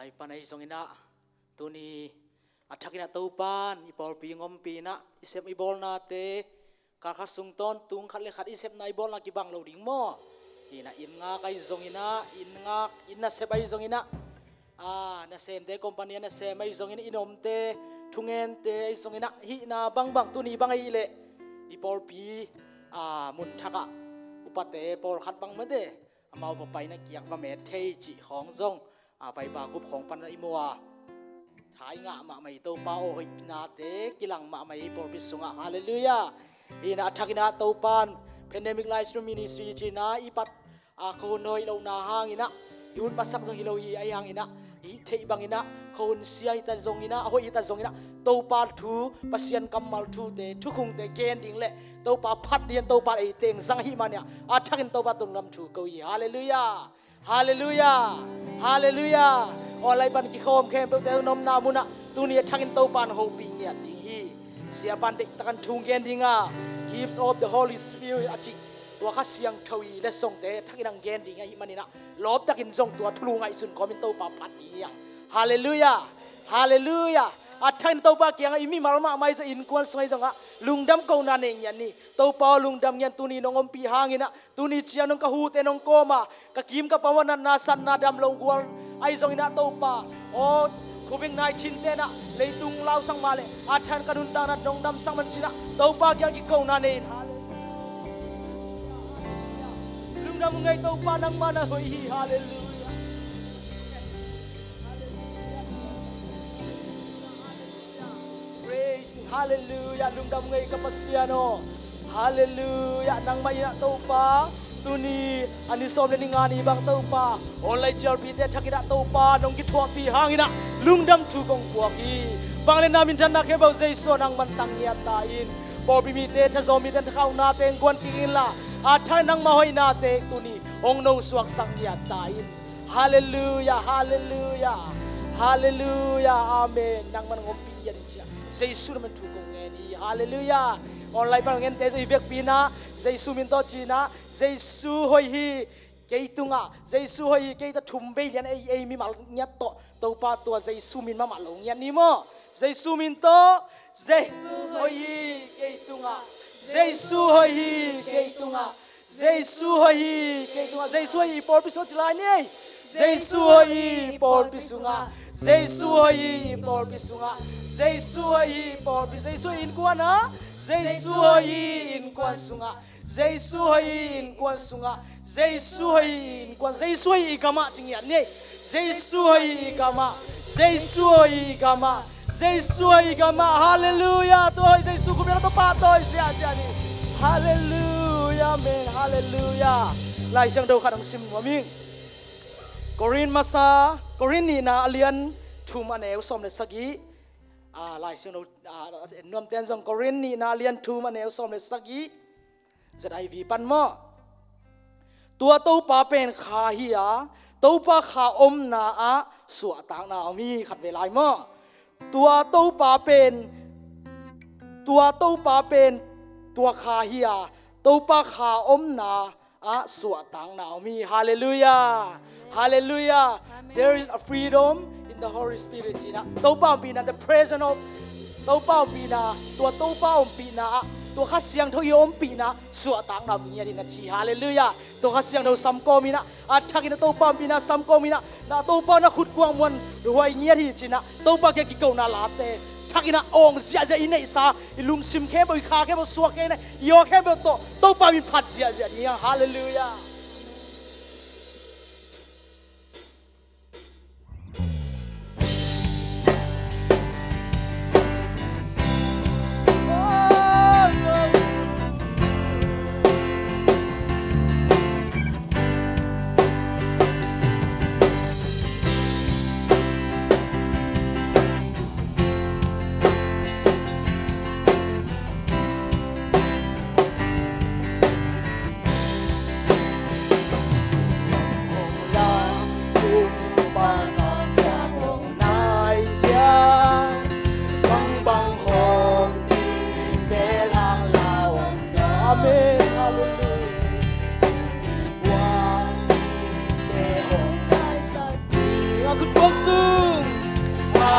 lai panai zongina tuni athakina topan ipol pi ngom pi na isep ibol na te kakha sungton tung khat le khat isep na ibol na kibang lo ding mo ina inga kai zongina inga inna sep ai zongina na sem te company na sem ai zongina inom te thungen te ai zongina hi na bang tuni bang ai le ipol pi mun thaka upate pol khat bang ma de amau pa pai na kiak ma me thei chi khong zong vai ba gup khong pan i mowa thai nga ma mai to pa o hoi na te kilang ma mai pol pi sunga hallelujah ina thakina to pan pandemic life stream ministry chi na ipat ko noi lo na hangina yun pasak jong hilo hi ayang ina hi thei bangina khon siai ta zongina hoi ta zongina to pa thu pasian kamal thu te thu khung te gen ding le to pa phat dian to pa ei teng sang hi mania thakin to pa tung lam thu ko hi hallelujah hallelujah hallelujah olai ban ki khom khem pe te nom na muna tu ni thakin to pan ho pi ngia ding hi sia pan te takan thung gen dinga gift of the holy spirit achiตัวข้าเสียงทวีและส่งเตะทักอินังเกนดิ่งไอ้มันนี่นะลบตักอินส่งตัวทะลุไงสุนคอมินโตปาพัดอีหยังฮาเลลูยาฮาเลลูยาทักอินโตปาเกียงไอ้มีมาลมาไม่จะอินกวนสวยจังอ่ะลุงดำกูนันเองยันนี่โตปาลุงดำยันตุนีน้องอมปีหางินะตุนีเชียน้องกะฮูเตน้องโกมากะกิมกะปาวันนาสันนาดำลงกวนไอ้ส่งอินะโตปาโอ้COVID-19 เตนะเลยตุงเล่าสังมาเลยทันกระดุนตานัดน้องดำสังมันจีนะโตปาเกียงกิกูนันเองnam ngai to pa nang mana hoi hi hallelujah praise hallelujah lung dam ngai ka pasiano hallelujah nang mai na to pa tuni ani som le ninga ni bang to pa onlai jal pi te thakira to pa nong ki thwa pi hangina lung dam thu kong kwa ki bang le namin than na ke bau jai so nang man tang ya ta in bo bi mi te tha zo mi ten khau na teng kwan ti in la athai nang mahoi na te tuni ong no suak sang ya tain hallelujah hallelujah hallelujah amen nang man ngom pi yan chia jesu man thu kong nge ni hallelujah online par ngen te jai vek pi na jesu min to chi na jesu hoi hi keitunga jesu hoi ke ta thum be lian ei mi mal nya to pa to jesu min ma lo nya ni mo jesu min to jesu hoi keitunga jesu hoi keitunga jesu hoi keitunga jesu hoi por piso chilai ni jesu hoi por pisunga jesu hoi por pisunga jesu hoi por pi jesu in kuana jesu hoi in kuan sunga jesu hoi in kuan sunga jesu hoi in kuan jesu hoi kama chingya ni jesu hoi kama jesu hoi kama jesu hoi kama hallelujah to hoi jesu ku mera to pa to sia sia ni hallelujah amen hallelujah lai sang do khatang sim wa ming korin masa korin ni na alian thum aneu som le sagi lai sang do nom ten jong korin ni na alian thum aneu som le sagi zai vi pan mo tua to pa pen kha hi a to pa kha om na a suwa tang na mi khat ve lai mo tua to pa pen tua kha hi a to pa kha om na a suwa tang na mi hallelujah hallelujah there is a freedom in the Holy Spirit jina to pa pi na the presence of to pa pi na tua to pa om pi naตัวข้าเสียงทอยอมปีนะสวดต่างเรามีอะไรนะชีฮาเลลูยาตัวข้าเสียงเราซ้ำก็มีนะทักอินตัวป้ามีนะซ้ำก็มีนะตัวป้านะขุดกวางมันรวยเงี้ยที่จีนะตัวป้าแกกิโกนาลาเตทักอินองเสียจะอินเนซ่าลุงซิมแค่บ่อยขาแค่บ่สวกแค่ไหนยอแค่บ่ตัวป้ามีพัดเสียนี่ฮาเลลูยา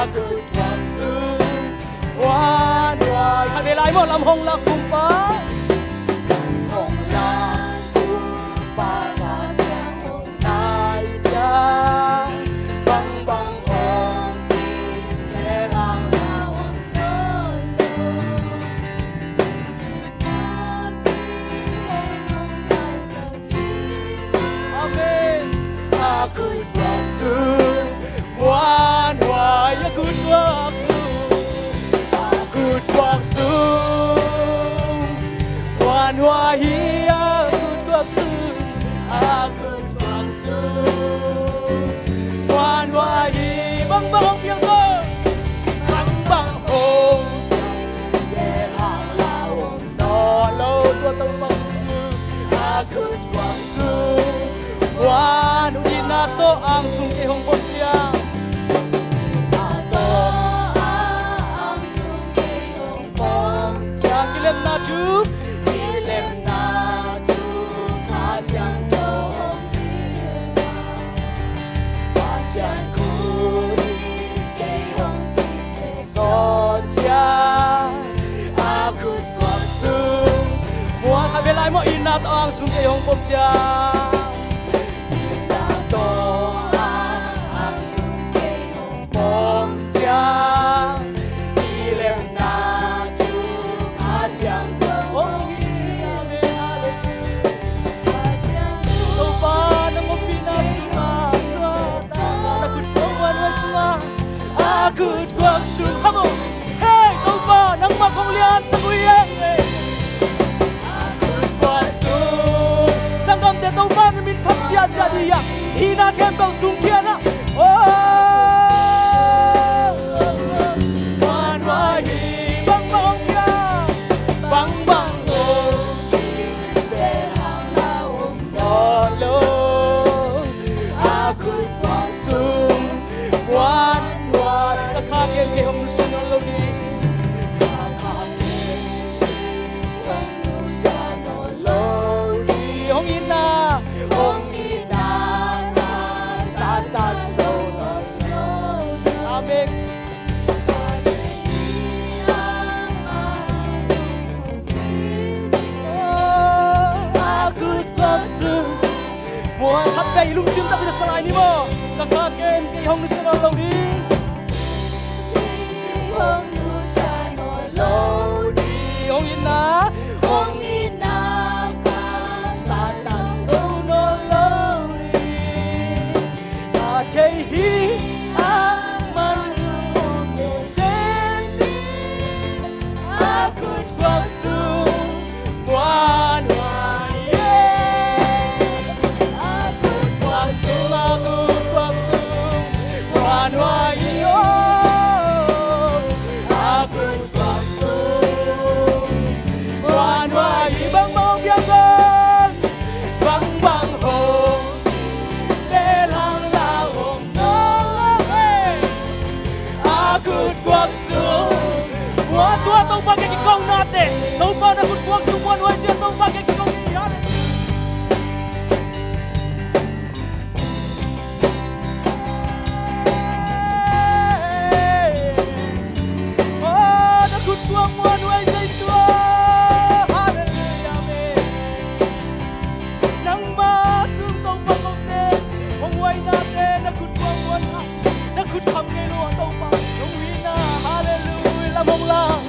ako'y pagsuwanway. Kanilay mo, lamhong lakumpa. Hồng lan cung ba ba nhang hồng Nai cha bang bang hồng kim lê lang la hồng nơ lơ. Nam đi lê hồng lai sa kim. Amen. Ako'y pagsuwanway. Ako'y pagsuwanway. Ako'y pagsuwanway. Bang bang hong biang ko. Bang bang hong lê hàng la hồng nơ lơ. Tua tông pagsu. Ako'y pagsuwanway. Di na to ang sungki hong ponsiya. Ato ang sungkay hong pom. Yang kilem na ju. Ilem na tu ka siyang tohong nila. Pasyan kuri kay hong pite So chia ako'y pagsuwanway. Kabilay mo ina to ang sungki hong ponsiya. Ato ang sungkay hong Pom chia ilem na tu ka siyang tohong Ako'y pagsuwanway. Come on. Hey, tao ba nang makonglian sa kuyang eh. Ako'y pagsuwanway. Sanggam de tao ba namin papsiya siya diya. Hina kem kang sungkiya na. Wanway. Bang bang kya. Bang bang lolo. Ako'y pagsuwanway. Kakakin kay hong sunong loni. Hong ina. Amen. Ako'y pagsuwanway. Hapday ilungsyon tapi sa salay ni mo. Kakakin kay hong sunong loni. Hong ina. Sunong loni. Kay hi man denti. Ako'y pagsuwanway. Ako'y pagsuwanway. Ako'y pagsuwanway. Bang bang biyagan. Bang bang hong lelang lahong nolake. Ako'y pagsuwanway. Tua tong pagkikikaw natin. Tau pa na kung pagsuwanway siya tong pagkikikaw niyan. Oh, nakutwanway sa iswa. Hallelujah, amen. Nang masungtaw pa konten, mangway natin, nakutwanwan na, nakutkam kay luwa tao pa. Nung wina, hallelujah, lamang lang.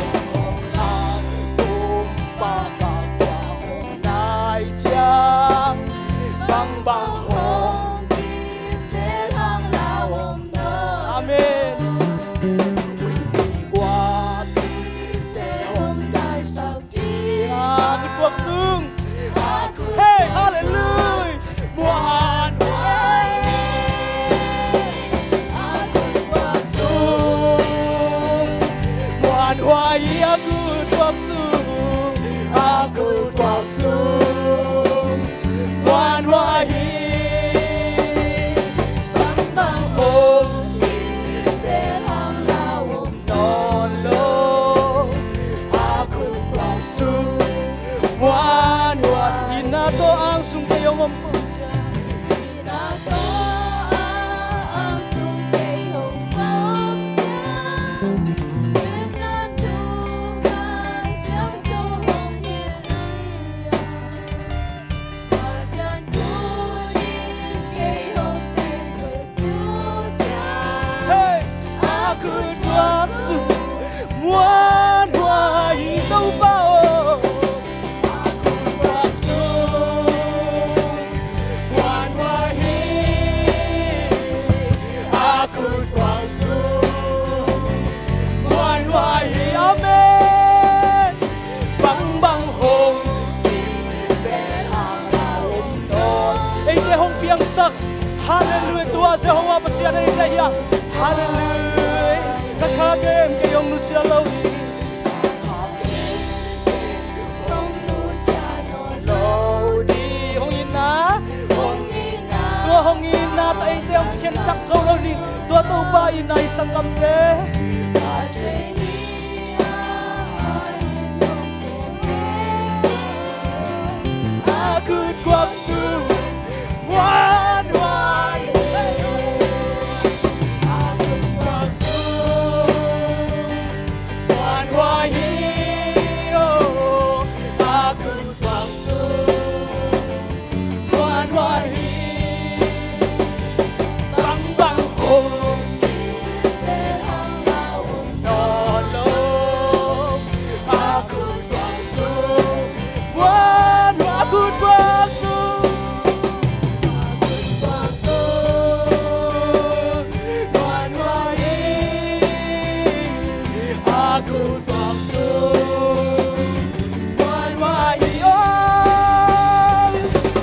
Lamang lang, kumpakakahong naitiyang, bang bang hong, amen. Ako'y pagsuwanway. Hey, hallelujah. Wanway. Ako'y pagsuwanway. Ako'y pagsuwanway. Ako'y pagsuwanway. Bang bang hong nolo. Ako'y pagsuwanway. Ina to ang sungkayong mampudya. Ina to ang sungkay hong Ite hong piang sak. Hallelujah. Tua Jehovah pasian dari dia. Hallelujah. Kakagem kayong nusia lawi. Hong Lucia no Lawi hong ina. Hongina Tua hong ina ta ite hong piang sak so lawi. Tua tu ba ina isang kamte. Aku kuaksu wan wai. Aku kuaksu wan wai. Oh, aku kuaksu wan wai. Bang bang ho. Nolong aku kuaksu wan aku kuaksu. Aku kuaksu wan wai.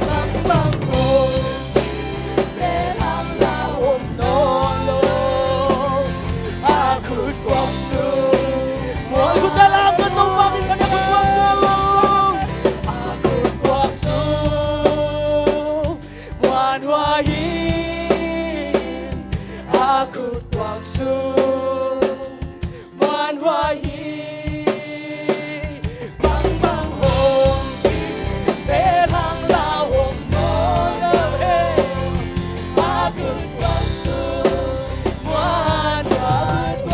Bang bang ho. Nolong aku kuaksu. Aku dalam ketumpah minta aku kuaksu. Aku kuaksu wan wai. Aku kuaksu wan wai. Bang bang hong perang lawong nolawe. Aku kuaksu wan wai.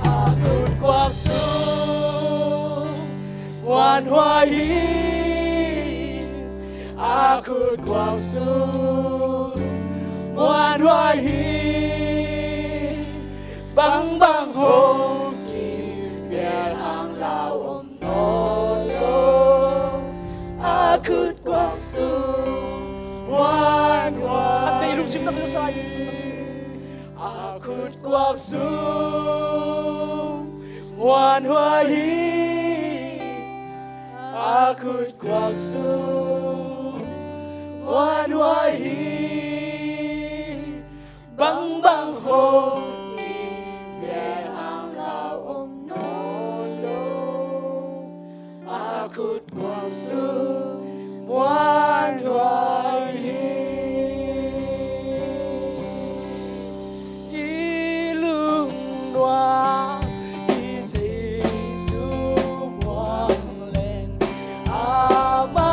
Aku kuaksu wan wai. Aku kuaksu wan wai. Bang bang hong biar ang lawom nolong. Aku kuaksu wan wai. At may ilusip na sa akin. Aku kuaksu wan wai. Aku kuaksu wan wai. Bang bang hong biar ang lawom nolong. Aku kuaksu wan wai. Ilung noa i Giêsu muang leng. Ama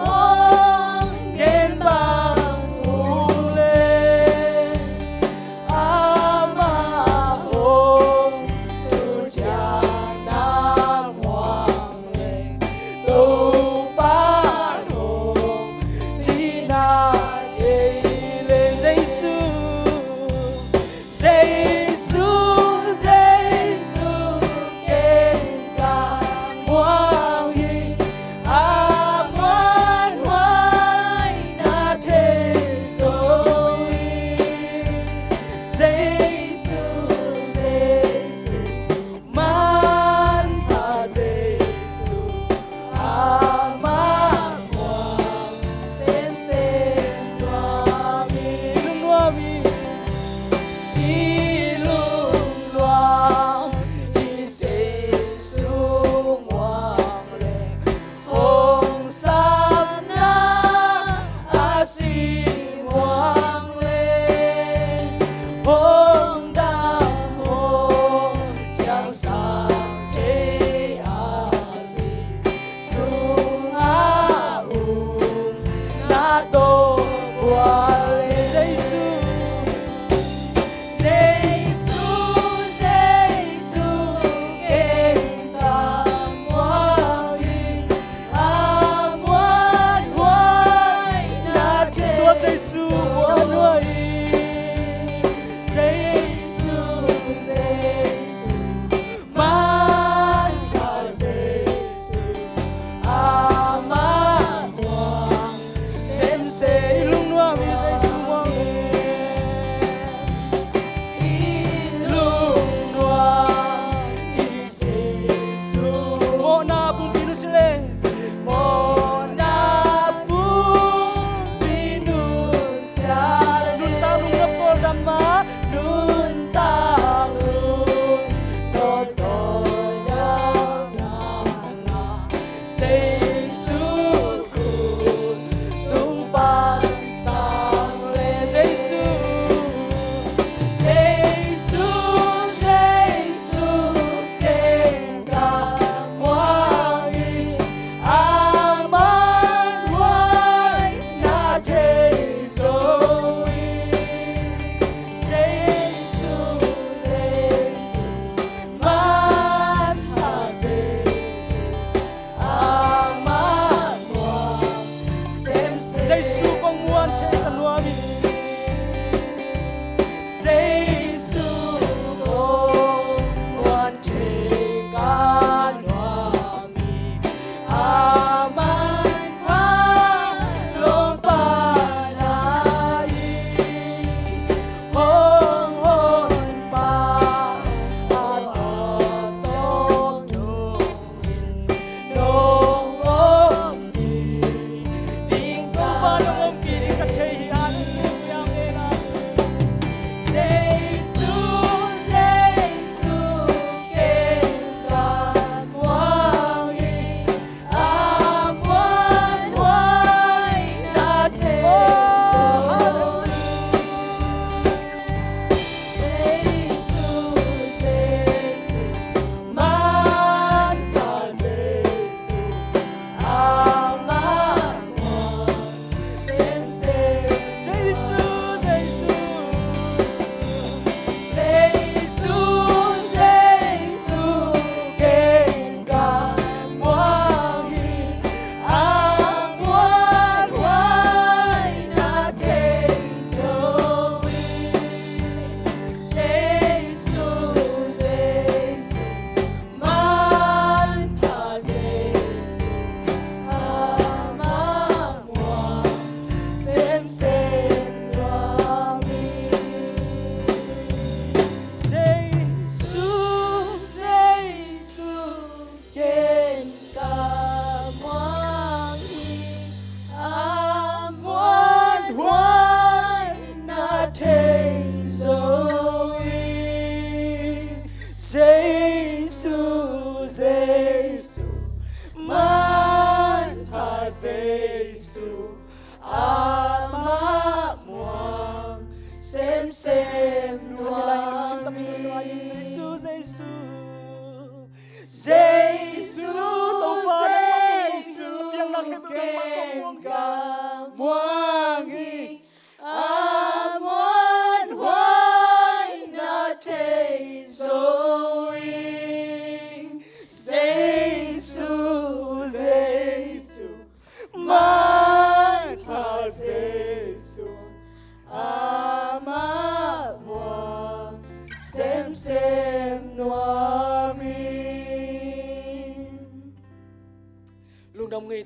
ong gen bang ule. Ama ong tu cha na muang leng. Tu pan hong chi na thei lên Giêsu. Giêsu Giêsu gen cả muang hi. A muan hoài na thế rồi. Giêsu Giêsu man ta Giêsu. A man hoài Xem loa mi. Ilung loa i Giêsu muang leng. Hong sam na a si muang leng. Hong dam hong chẳng sa thế a si. Sung a na to qua lên Giêsu. Giêsu Giêsu gen ta muang hi. A muan hoài na thế. Tua Giêsu muan hoài. Giêsu Giêsu man ta Giêsu. A man hoài xem se ilung noa mi.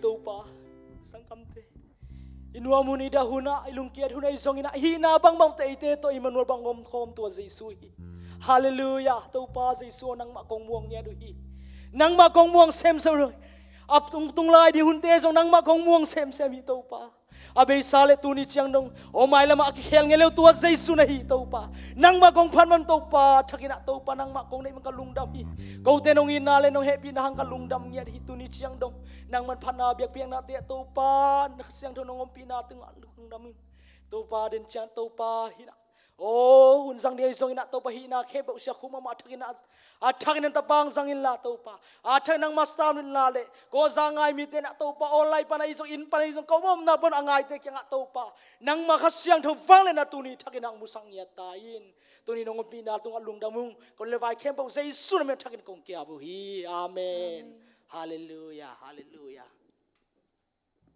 to pa sang kamte inua muni dahuna ilungkiat huna isong ina hina bang bang te ite to Emmanuel bang ngom khom to Jesus hi hallelujah to pa Jesus nang ma kong muang nya du hi nang ma kong muang sem rồi ap tung lai di hunte jong nang ma kong muang sem hi to pa abe sale tu ni chiang dong o mai lama aki khel ngelo tua Jesus na hi to pa nang ma kong phan man to pa thakina to pa nang ma kong nei man kalung dam hi ko te nong ina le nong happy na hang kalung dam nya hi tu ni chiang dong nang man phana biak piang na te to pa na siang thong ngom pi na tung lung dam to pa den chiang to pa hi na oh hun sang dia song ina to pa hi na khe ba usya khuma ma thakina thakina ta pang sang in la to pa thak nang mastam in la le ko zangai mi te na to pa online pa na isong in pa na isong ko mom na pon angai te kyang to pa nang ma khasyang tho wang le na tu ni thakina ang musang ya tain tu ni nong pi na tung alung damung ko le vai khem ba Jesus na me thakin kong kya bu hi amen hallelujah hallelujah